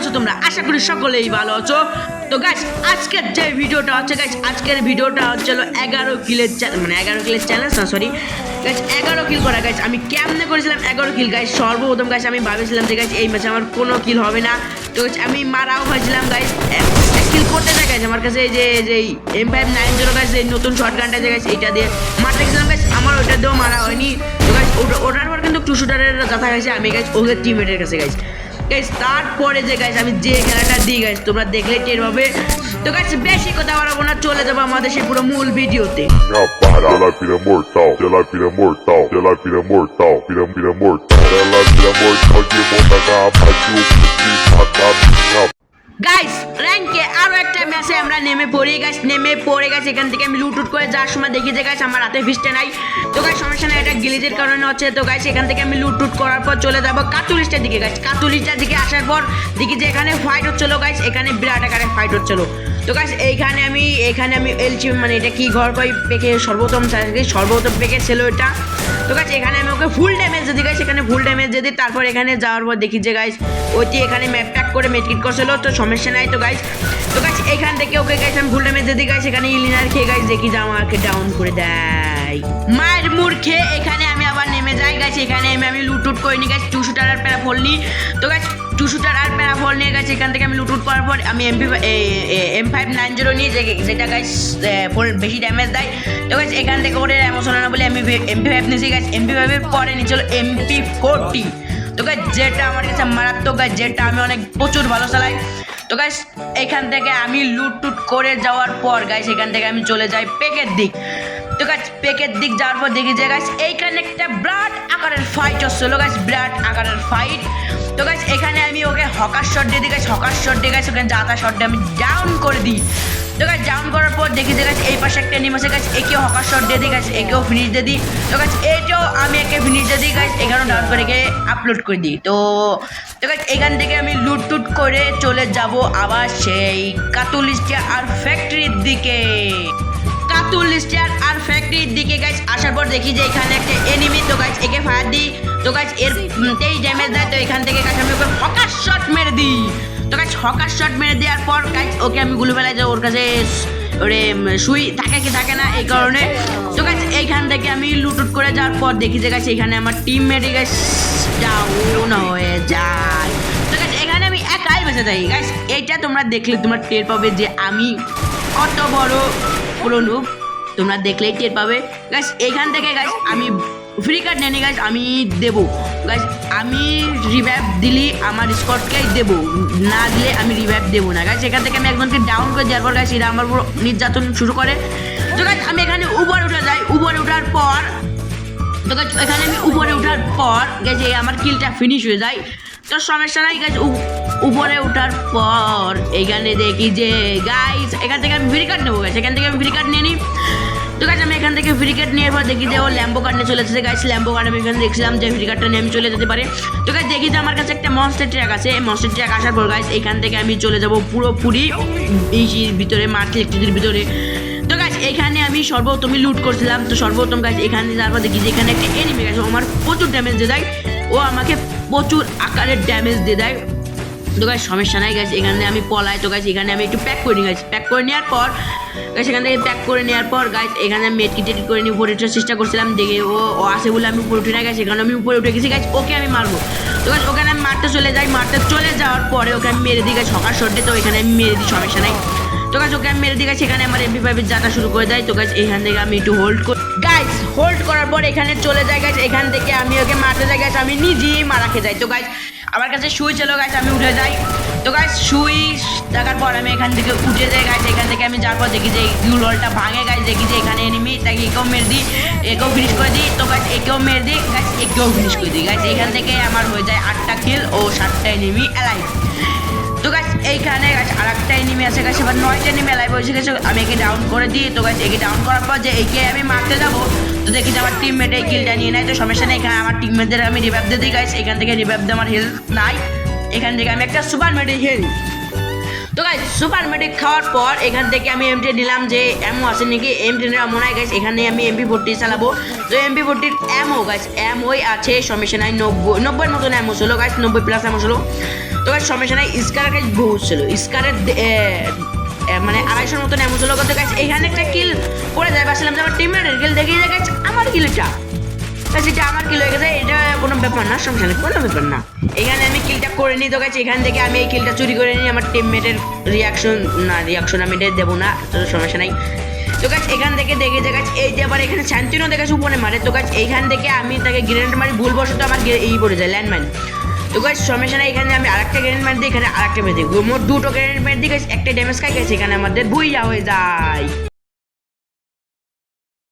আছো তোমরা? আশা করি সকলেই ভালো আছো। তো গাইস আজকের যে ভিডিওটা হচ্ছে আজকের ভিডিওটা হচ্ছে 11 কিলের মানে 11 কিলের চ্যালেঞ্জ না, সরি গাইস 11 কিল করা। গাইস আমি কেমনে করেছিলাম 11 কিল? গাইস সর্বপ্রথম গাইস আমি ভাবেছিলাম যে গাইস এই ম্যাচে আমার কোনো কিল হবে না। তো গাইস আমি মারাও হয়েছিলাম গাইস, কিল করতে যাই গাইস আমার কাছে এই যে M590 গাইস এই নতুন শটগানটা যে গাইস এইটা দিয়ে মারতে গেছিলাম গাইস, আমার ওটা দিয়েও মারা হয়নি। তো গাইস ওটার পর কিন্তু টু শুটারের কথা গেছে আমি গাইস ওদের টিমমেটের কাছে গাইস তারপরে যে গাইস আমি যে খেলাটা দিই গাইস তোমরা দেখলে টের পাবে। তো গাইস বেশি কথা বলবো না, চলে যাবো আমাদের সেই পুরো মূল ভিডিওতে। গাইস র্যাঙ্কে আরো একটা ম্যাচে আমরা নেমে পড়ি গাইস, নেমে পড়ে গেছে এখান থেকে আমি লুট করে যাওয়ার সময় দেখি যে গাইস আমার হাতে ফিস্টে নাই। তো গাইস সমস্যা নাই, এটা গ্লিচের কারণে হচ্ছে। তো গাইস এখান থেকে আমি লুট করার পর চলে যাবো কাতুলিস্টার দিকে। গাইস কাতুলিস্টার দিকে আসার পর দেখি যে এখানে ফাইট হচ্ছিল গাইস, এখানে বিরাট আকারে ফাইট হচ্ছিল। তো গাইস এখানে আমি এলচি মানে এটা কি ঘর পাই পেকে সর্বোত্তম পেকে ছিল এটা। তো গাইস এখানে আমি ওকে ফুল ড্যামেজ দিই গাইস, এখানে ফুল ড্যামেজ দিই। তারপর এখানে যাওয়ার পর দেখি যে গাইস ওইটি এখানে ম্যাপ প্যাক করে মেডকিট করছিল, তো সমস্যা নাই। তো গাইস এখান থেকে ওকে গাইস আমি ফুল ড্যামেজ দিই গাইস, এখানে ইলিনার খেয়ে গাইস দেখি যে আমাকে ডাউন করে দেয় মায়ের মুড় খেয়ে। এখানে আমি আবার নেমে যাই গাইস, এখানে আমি লুট করে নিই গাইস, 2 শুটার আর প্যারাফল নিই। তো গাইস 2 শুটার আর প্যারাফল নিয়ে গাইস এখান থেকে আমি লুট করার পর আমি M590 নিই যেটা গাইস বেশি ড্যামেজ দেয়। তো গাইস এখান থেকে ওরে এমোশন না বলে আমি MP5 নিয়েছি গাইস, MP5 এর পরে নিয়েছিল MP40। তো গাইস যেটা আমার কাছে মারাত্মক গাইস, যেটা আমি অনেক প্রচুর ভালো চালাই। তো গাইস এখান থেকে আমি লুট করে যাওয়ার পর গাইস এখান থেকে আমি চলে যাই পেকের দিক। তো গাইস পেকের দিক যাওয়ার পর দেখি যে গাইস এইখানে একটা বিরাট আকারের ফাইট হচ্ছিল গাইস, বিরাট আকারের ফাইট। তো গাইস এখানে আমি ওকে হকার শট দিয়ে দিই গাইস, হকার শট দিয়ে গাইস ওখানে যাতা শট দিয়ে আমি ডাউন করে দিই। তো গাইস ডাউন করার পর দেখি যে গাইস এই পাশে একটা এনিমি আছে গাইস, একেও হকার শট দিয়ে দিই গাইস, একেও ফিনিশ দিয়ে দিই। তো গাইস এইটাও আমি একে ফিনিশ দিয়ে দিই গাইস, এখানেও ডাউন করে একে আপলোড করে দিই। তো গাইস এখান থেকে আমি লুট করে চলে যাব আবার সেই কাতুলিস্টিয়া আর ফ্যাক্টরির দিকে। কাতুলিস্টিয়ার আর ফ্যাক্টরির দিকে গাইস আসার পর দেখি যে এখানে একটা এনিমি। তো গাইস একে ফায়ার দিই। তো গাইস এর 23 ড্যামেজ দেয়। তো এখান থেকে গাইস আমি ওকে হকার শট মেরে দিই। তো গাইস হকার শট মেরে দেওয়ার পর গাইস ওকে আমি গুলি ফেলাই যে ওর কাছে ওরে সুই থাকে কি থাকে না এই কারণে। তো গাইস এইখান থেকে আমি লুট করে যাওয়ার পর দেখি যে গাইস এখানে আমার টিমমেট গাইস ডাউন হয়ে যায়। তো গাইস এখানে আমি একাই বেঁচে যাই গাইস, এইটা তোমরা দেখলে তোমরা টের পাবে যে আমি কত বড় পুরনো, তোমরা দেখলেই টের পাবে গাইস। এইখান থেকে গাইস আমি ফ্রি কার্ড নেই গাইস, আমি দেবো গাইস, আমি রিভাইভ দিলি আমার স্কোয়াডকেই দেবো, না দিলে আমি রিভাইভ দেবো না গাইস। এখান থেকে আমি একজনকে ডাউন করে দেওয়ার পর গাইস এরা আমার পুরো নির্যাতন শুরু করে। তো গাইস আমি এখানে উপরে উঠে যাই, উপরে ওঠার পর তো গাইস এখানে আমি উপরে ওঠার পর গাইস আমার কিলটা ফিনিশ হয়ে যায়। তো সমস্যা নাই গাইস, উপরে ওঠার পর এখানে দেখি যে গাইস এখান থেকে আমি ফ্রি কার্ড নেবো গাইস, এখান থেকে আমি ফ্রি কার্ড নিয়ে নিই। তো গাইস আমি এখান থেকে ফ্রি কার্ড নেওয়ার পর দেখি যে ও ল্যাম্বো কার্ড নিয়ে চলে এসেছে গাইস, ল্যাম্বো কার্ড আমি এখানে দেখছিলাম যে ফ্রি কার্ডটা নিয়ে আমি চলে যেতে পারে। তো গাইস দেখি যে আমার কাছে একটা মনস্টার ট্র্যাক আছে, এই মনস্টার ট্র্যাক আসার পর গাইস এখান থেকে আমি চলে যাব পুরোপুরি এই ভিতরে মার্চ ইলেকট্রিকের ভিতরে। তো গাইস এখানে আমি সর্বপ্রথম লুট করছিলাম। তো সর্বপ্রথম গাইস এখানে যাওয়ার পর দেখি যে এখানে একটা এনিমি গাইস আমার প্রচুর ড্যামেজ দিয়ে দেয়, ও আমাকে প্রচুর আকারের ড্যামেজ দিয়ে দেয়। তো গাইস সমস্যা নাই গাইস, এখানে আমি পলাই। তো গাইস এখানে আমি একটু প্যাক করে নিই গাইস, প্যাক করে নেওয়ার পর গাইস এখান থেকে প্যাক করে নেওয়ার পর গাইস এখানে আমি মেডকিট করে নিয়ে উপরে ওঠার চেষ্টা করছিলাম, দেখে ও আসে বলে আমি উপরে উঠে না গাইস, এখানে আমি উপরে উঠে গেছি গাইস, ওকে আমি মারবো। তো গাইস ওখানে আমি মারতে চলে যাই, মারতে চলে যাওয়ার পরে ওকে আমি মেরে দিই গাইস হকার শট দিয়ে। তো এখানে আমি মেরে দিই, সমস্যা নাই। তো গাইস ওকে আমি মেরে দিই গাইস, এখানে আমার MP5 যাতা শুরু করে দেয়। তো গাইস এখান থেকে আমি একটু হোল্ড করি গাইস, হোল্ড করার পর এখানে চলে যায় গাইস, এখান থেকে আমি ওকে মারতে যাই গাইস, আমি নিজেই মারা খেয়ে যাই। তো গাইস আমার কাছে সুই ছিল গাইস, আমি উঠে যাই। তো গাইস সুই দেখার পর আমি এখান থেকে উঠে যাই গাইস, এখান থেকে আমি যাওয়ার পর দেখি যে গ্লু ওয়ালটা ভাঙে গাইস, দেখি যে এখানে এনিমি, তাকে একেও মেরে দিই, একেও ফিনিশ করে দিই। তো গাইস একেও মেরে দিই গাইস, একেও ফিনিশ করে দিই গাইস। এখান থেকে আমার হয়ে যায় 8টা কিল ও 7টা এনিমি অ্যালাইভ। তো গাইস এইখানে গাইস আরেকটা এনিমি আছে গাইস, এবার 9টা এনিমি অ্যালাইভ হয়েছে গেছে, আমি একে ডাউন করে দিই। তো গাইস একে ডাউন করার পর যে একে আমি মারতে যাবো, তো দেখি যে আমার টিমমেট এই কিলটা নিয়ে নেয়। তো সমস্যা নেই, এখানে আমার টিমমেটদের আমি রিভাইভ দিয়ে দিই গাইস, এখান থেকে রিভাইভ দিয়ে আমার হেলথ নাই, এখান থেকে আমি একটা সুপার মেডিক হেল। তো গাইস সুপার মেডিক খাওয়ার পর এখান থেকে আমি M10 নিলাম, যে এমও আছে নাকি M10 এর মনে হয় গাইস, এখানে আমি MP40 চালাবো। তো MP40 এমও গাইস এমওই আছে, সমস্যা নাই, 90 মতন এমও ছিল গাইস, 90 প্লাস এমও ছিল। তো গাইস সমস্যা নাই, স্কারের কাছে বহুত ছিল, স্কারের মানে 250 মতন এমন ছিল। তো গাইস এখানে একটা কিল করে যায়, ভাবছিলাম যে আমার টিমমেটের কিল, দেখে গাইস আমার কিলটা, এটা আমার কিল হয়ে গেছে, এটা কোনো ব্যাপার না, সমস্যা নেই, কোনো ব্যাপার না। এখানে আমি কিলটা করে নিই। তো গাইস এখান থেকে আমি এই কিলটা চুরি করে নিই, আমার টিমমেটের রিয়াকশন আমি দেবো না, তো সমস্যা নাই। তো গাছ এখান থেকে দেখে যে গাছ এই যে আবার এখানে শান্তিনও দেখে উপরে মারে। তো গাছ এইখান থেকে আমি তাকে গ্রেনেড মারি, ভুলবশত আমার এই পড়ে যায় ল্যান্ডমাইন। তো গাছ সমস্যা নাই, এখানে আমি আরেকটা গ্রেনেড মারি দিই, এখানে আরেকটা মেরে দিই, মোট দুটো গ্রেনেড মেরে দিই। একটা ড্যামেজ খাই গেছে, এখানে আমাদের ভুইয়া হয়ে যায়।